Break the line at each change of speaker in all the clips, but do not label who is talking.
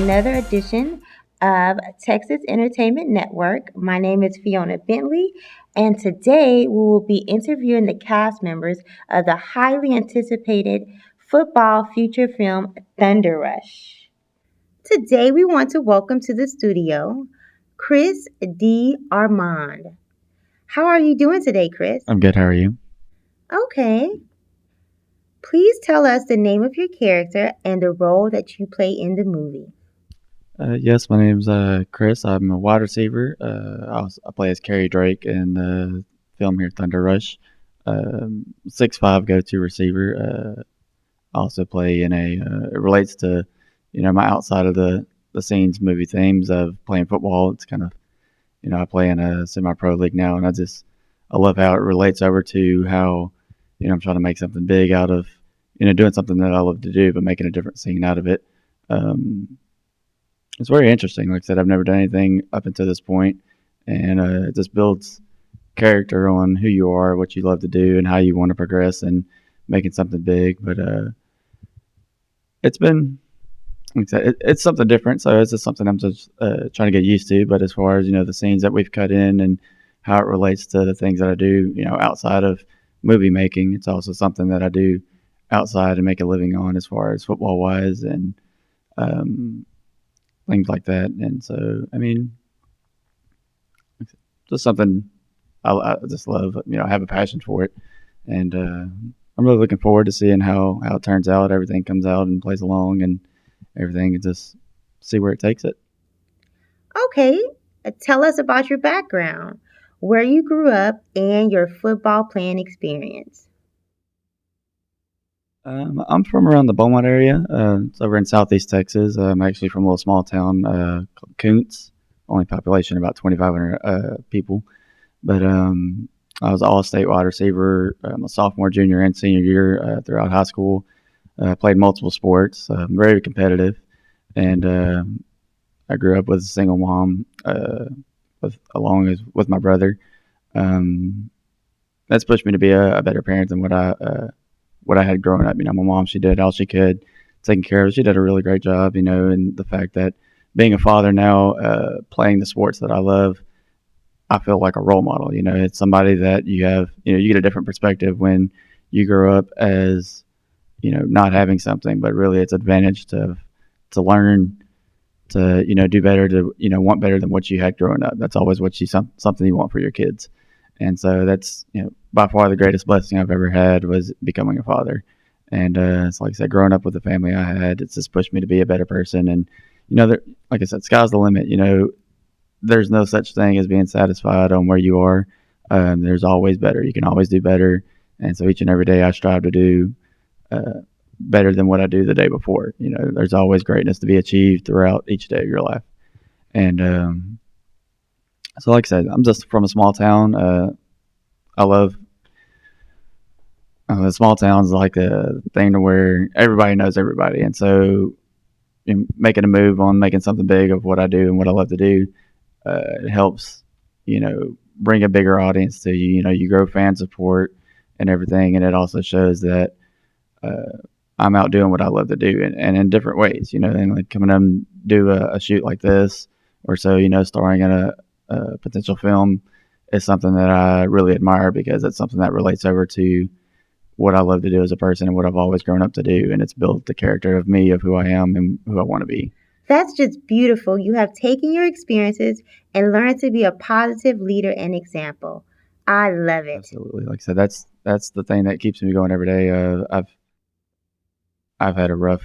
another edition of Texas Entertainment Network. My name is Fiona Bentley, and today we will be interviewing the cast members of the highly anticipated football feature film Thunder Rush. Today we want to welcome to the studio Chris D Armond. How are you doing today, Chris?
I'm good. How are you?
Okay. Please tell us the name of your character and the role that you play in the movie.
Yes, my name's Chris. I'm a wide receiver. I play as Kerry Drake in the film here, Thunder Rush. 6'5" go-to receiver. I also play in a. It relates to, my outside of the scenes movie themes of playing football. It's kind of, I play in a semi-pro league now, and I love how it relates over to how, I'm trying to make something big out of, doing something that I love to do, but making a different scene out of it. It's very interesting. Like I said, I've never done anything up until this point, and it just builds character on who you are, what you love to do, and how you want to progress and making something big. But it's been, like I said, it's something different. So it's just something I'm just trying to get used to. But as far as the scenes that we've cut in and how it relates to the things that I do, outside of movie making, it's also something that I do outside and make a living on as far as football wise and things like that. And so, I mean, just something I just love. I have a passion for it, and I'm really looking forward to seeing how it turns out. Everything comes out and plays along, and everything, and just see where it takes it.
Okay, tell us about your background, where you grew up, and your football playing experience.
I'm from around the Beaumont area. It's over in southeast Texas. I'm actually from a little small town called Koontz. Only population about 2,500 people. But I was an all-state wide receiver my sophomore, junior, and senior year throughout high school. Played multiple sports. Very competitive, and I grew up with a single mom, along with my brother. Um, that's pushed me to be a better parent than what I had growing up. My mom, she did all she could, taking care of us. She did a really great job, and the fact that being a father now, playing the sports that I love, I feel like a role model. It's somebody that you have, you get a different perspective when you grow up as, not having something, but really it's advantage to learn to, do better, to, want better than what you had growing up. That's always something you want for your kids. And so that's, by far the greatest blessing I've ever had was becoming a father. And it's like I said, growing up with the family I had, it's just pushed me to be a better person. And, like I said, sky's the limit. There's no such thing as being satisfied on where you are. There's always better. You can always do better. And so each and every day I strive to do better than what I do the day before. There's always greatness to be achieved throughout each day of your life. And so, like I said, I'm just from a small town. I love the small towns, like a thing to where everybody knows everybody. And so, making a move on making something big of what I do and what I love to do, it helps, bring a bigger audience to you. You grow fan support and everything, and it also shows that I'm out doing what I love to do, and in different ways. And like coming up and do a shoot like this, or so, starring in a potential film is something that I really admire because it's something that relates over to what I love to do as a person and what I've always grown up to do, and it's built the character of me, of who I am and who I want to be.
That's just beautiful. You have taken your experiences and learned to be a positive leader and example. I love it.
Absolutely. Like I said, that's the thing that keeps me going every day. I've had a rough,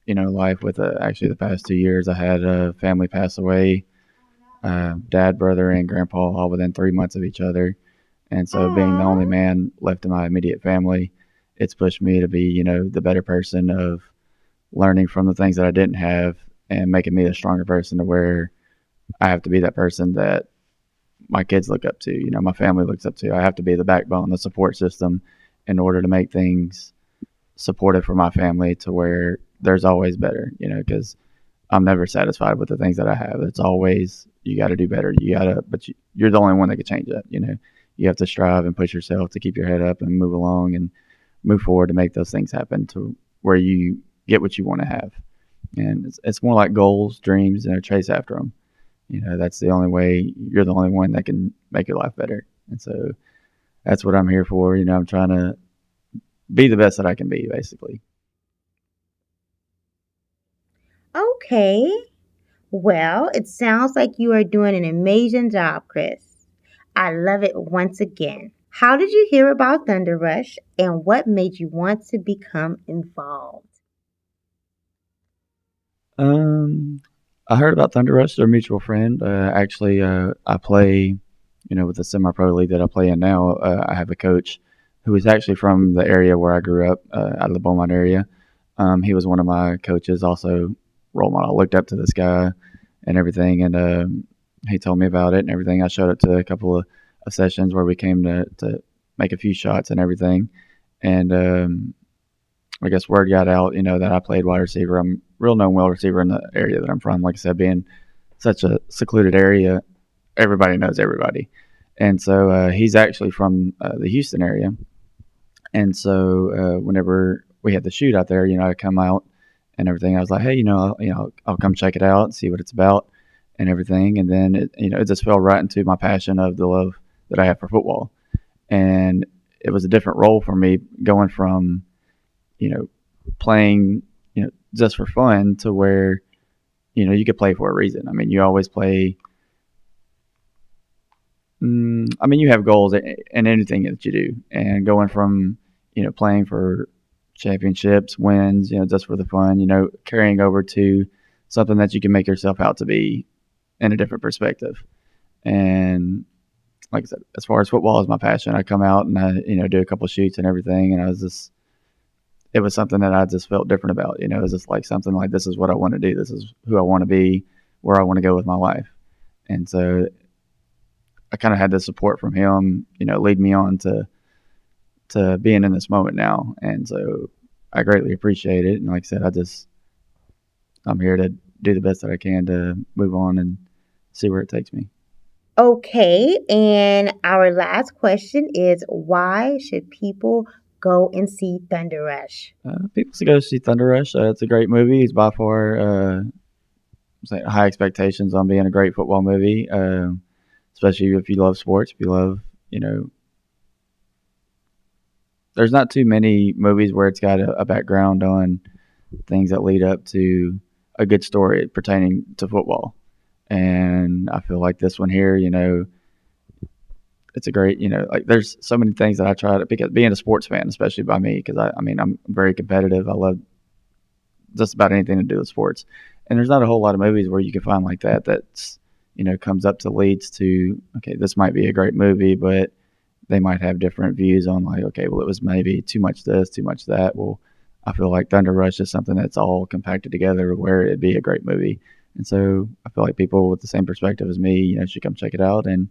life with actually the past 2 years. I had a family pass away, dad, brother, and grandpa all within 3 months of each other. And so being the only man left in my immediate family, it's pushed me to be, the better person of learning from the things that I didn't have and making me a stronger person to where I have to be that person that my kids look up to, my family looks up to. I have to be the backbone, the support system in order to make things supportive for my family to where there's always better, because I'm never satisfied with the things that I have. It's always, you got to do better. But you're the only one that can change that, You have to strive and push yourself to keep your head up and move along and move forward to make those things happen to where you get what you want to have. and it's more like goals, dreams, chase after them. That's the only way. You're the only one that can make your life better, and so that's what I'm here for. I'm trying to be the best that I can be, basically.
Okay. Well, it sounds like you are doing an amazing job, Chris. I love it once again. How did you hear about Thunder Rush and what made you want to become involved?
Um, I heard about Thunder Rush. They're a mutual friend. Actually, I play, with the semi-pro league that I play in now. I have a coach who is actually from the area where I grew up, out of the Beaumont area. He was one of my coaches, also role model. I looked up to this guy and everything, and he told me about it and everything. I showed up to a couple of sessions where we came to make a few shots and everything, and I guess word got out, that I played wide receiver. I'm a real known wide receiver in the area that I'm from. Like I said, being such a secluded area, everybody knows everybody. And so he's actually from the Houston area. And so whenever we had the shoot out there, I come out and everything. I was like, hey, I'll come check it out and see what it's about and everything. And then it just fell right into my passion of the love that I have for football. And it was a different role for me going from playing, just for fun to where, you could play for a reason. I mean, you always play. You have goals in anything that you do, and going from, playing for championships, wins, just for the fun, carrying over to something that you can make yourself out to be in a different perspective. And like I said, as far as football is my passion, I come out and I, do a couple of shoots and everything, and it was something that I just felt different about. It was just like something like, this is what I want to do. This is who I want to be, where I want to go with my life. And so I kind of had the support from him, lead me on to being in this moment now. And so I greatly appreciate it. And like I said, I'm here to do the best that I can to move on and see where it takes me.
Okay, and our last question is why should people go and see Thunder Rush?
People should go see Thunder Rush. It's a great movie. It's by far high expectations on being a great football movie, especially if you love sports. If you love, there's not too many movies where it's got a background on things that lead up to a good story pertaining to football. And I feel like this one here, it's a great, like there's so many things that I try to, because being a sports fan, especially by me, because I'm very competitive. I love just about anything to do with sports. And there's not a whole lot of movies where you can find like that's, comes up to leads to, okay, this might be a great movie, but they might have different views on like, okay, well, it was maybe too much this, too much that. Well, I feel like Thunder Rush is something that's all compacted together where it'd be a great movie. And so I feel like people with the same perspective as me, should come check it out and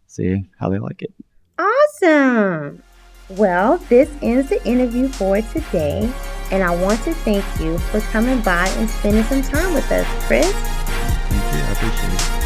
see how they like it.
Awesome. Well, this ends the interview for today, and I want to thank you for coming by and spending some time with us, Chris.
Thank you. I appreciate it.